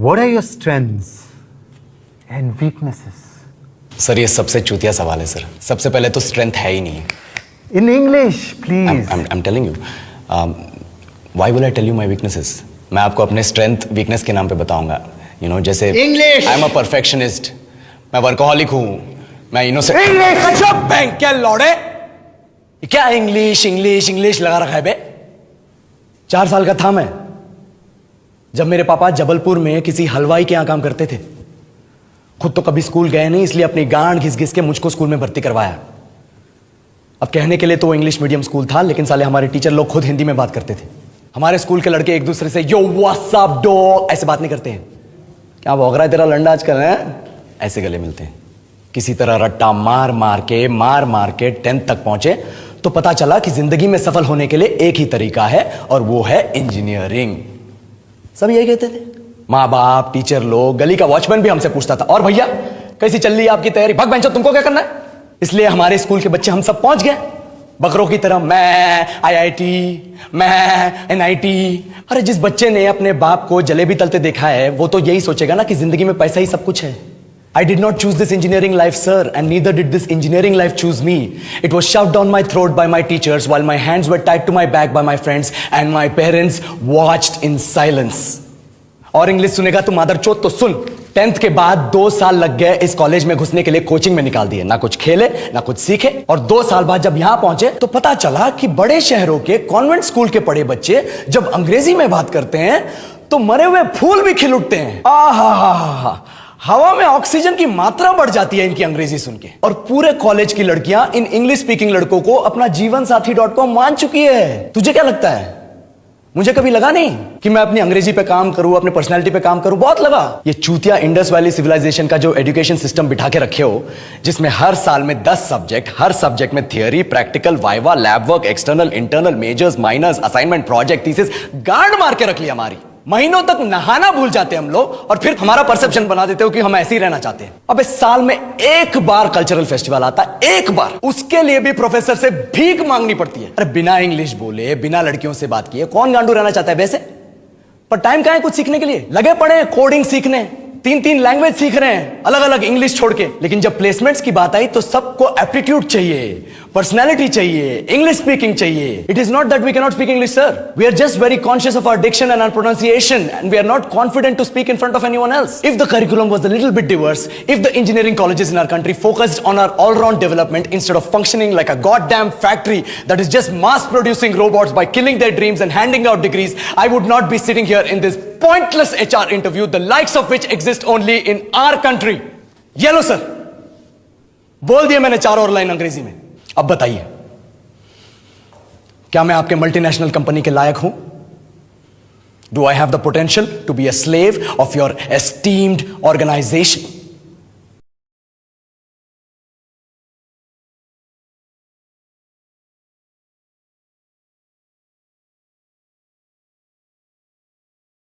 What are your strengths and weaknesses? Sir ये सबसे चूतिया सवाल है सर। सबसे पहले तो स्ट्रेंथ है ही नहीं। In English, please. I'm telling you. Why will I tell you my weaknesses? मैं आपको अपने स्ट्रेंथ वीकनेस के नाम पे बताऊंगा। You know, जैसे English. I'm a perfectionist. मैं वर्कोहॉलिक हूँ। मैं इनोसेंट। English. अच्छा बैंक क्या लौड़े? क्या इंग्लिश इंग्लिश इंग्लिश लगा रखा है बे? 4 साल का था मैं जब मेरे पापा जबलपुर में किसी हलवाई के यहां काम करते थे। खुद तो कभी स्कूल गए नहीं, इसलिए अपनी गांड घिस घिस के मुझको स्कूल में भर्ती करवाया। अब कहने के लिए तो वो इंग्लिश मीडियम स्कूल था, लेकिन साले हमारे टीचर लोग खुद हिंदी में बात करते थे। हमारे स्कूल के लड़के एक दूसरे से यो व्हाट्स अप डॉग ऐसे बात नहीं करते हैं। क्या भौंक रहा है तेरा लंडा आजकल है? ऐसे गले मिलते हैं। किसी तरह रट्टा मार मार के 10th तक पहुंचे तो पता चला कि जिंदगी में सफल होने के लिए एक ही तरीका है और वो है इंजीनियरिंग। सब यही कहते थे, माँ बाप, टीचर लोग, गली का वॉचमैन भी हमसे पूछता था, और भैया कैसी चल रही है आपकी तैयारी? भग बेंचो, तुमको क्या करना है? इसलिए हमारे स्कूल के बच्चे हम सब पहुंच गए बकरों की तरह। मैं IIT, मैं NIT। अरे जिस बच्चे ने अपने बाप को जलेबी तलते देखा है वो तो यही सोचेगा ना कि जिंदगी में पैसा ही सब कुछ है। I did not choose this engineering life, sir, and neither did this engineering life choose me. It was shoved down my throat by my teachers while my hands were tied to my back by my friends and my parents watched in silence. और English सुनेगा तो मादरचोद तो सुन। 10th के बाद 2 साल लग गए इस कॉलेज में घुसने के लिए, कोचिंग में निकाल दिए। ना कुछ खेले ना कुछ सीखे, और 2 साल बाद जब यहां पहुंचे तो पता चला कि बड़े शहरों के कॉन्वेंट स्कूल के पढ़े बच्चे जब अंग्रेजी में बात करते हैं तो मरे हुए फूल भी खिल उठते हैं। आहा, हवा में ऑक्सीजन की मात्रा बढ़ जाती है इनकी अंग्रेजी सुन के। और पूरे कॉलेज की लड़कियां इन इंग्लिश स्पीकिंग लड़कों को अपना जीवन साथी .com मान चुकी है। तुझे क्या लगता है? मुझे कभी लगा नहीं कि मैं अपनी अंग्रेजी पे काम करूं, अपने पर्सनालिटी पे काम करूं। बहुत लगा। ये चूतिया इंडस वैली सिविलाइजेशन का जो एजुकेशन सिस्टम बिठा के रखे हो, जिसमें हर साल में 10 सब्जेक्ट, हर सब्जेक्ट में theory, practical, viva, lab work, external, internal, majors, minors, assignment, project, thesis, गांड मार के रख लिया हमारी। महीनों तक नहाना भूल जाते हैं हम लोग, और फिर हमारा परसेप्शन बना देते हो कि हम ऐसे ही रहना चाहते हैं। अब इस साल में एक बार कल्चरल फेस्टिवल आता है, एक बार, उसके लिए भी प्रोफेसर से भीख मांगनी पड़ती है। अरे बिना इंग्लिश बोले, बिना लड़कियों से बात किए कौन गांडू रहना चाहता है वैसे? पर टाइम कहां है कुछ सीखने के लिए? लगे पड़े हैं कोडिंग सीखने, 3 लैंग्वेज सीख रहे हैं, अलग अलग इंग्लिश छोड़ के। लेकिन जब प्लेसमेंट्स की बात आई तो सबको एप्टीट्यूड चाहिए, पर्सनैलिटी चाहिए, इंग्लिश स्पीकिंग चाहिए। It is not that we can not speak English, sir. We are just very conscious of our diction and our pronunciation, and we are not confident to speak in front of anyone else. If the curriculum was a little bit diverse, if the engineering colleges in our country focused on our all-round development instead of functioning like a goddamn factory that is just mass producing robots by killing their dreams and handing out degrees, I would not be sitting here in this pointless HR interview, the likes of which exist only in our country. ये लो sir, बोल दिया मैंने 4 और line अंग्रेजी में। अब बताइए, क्या मैं आपके मल्टीनेशनल कंपनी के लायक हूं? Do I have the potential to be a slave of your esteemed organization?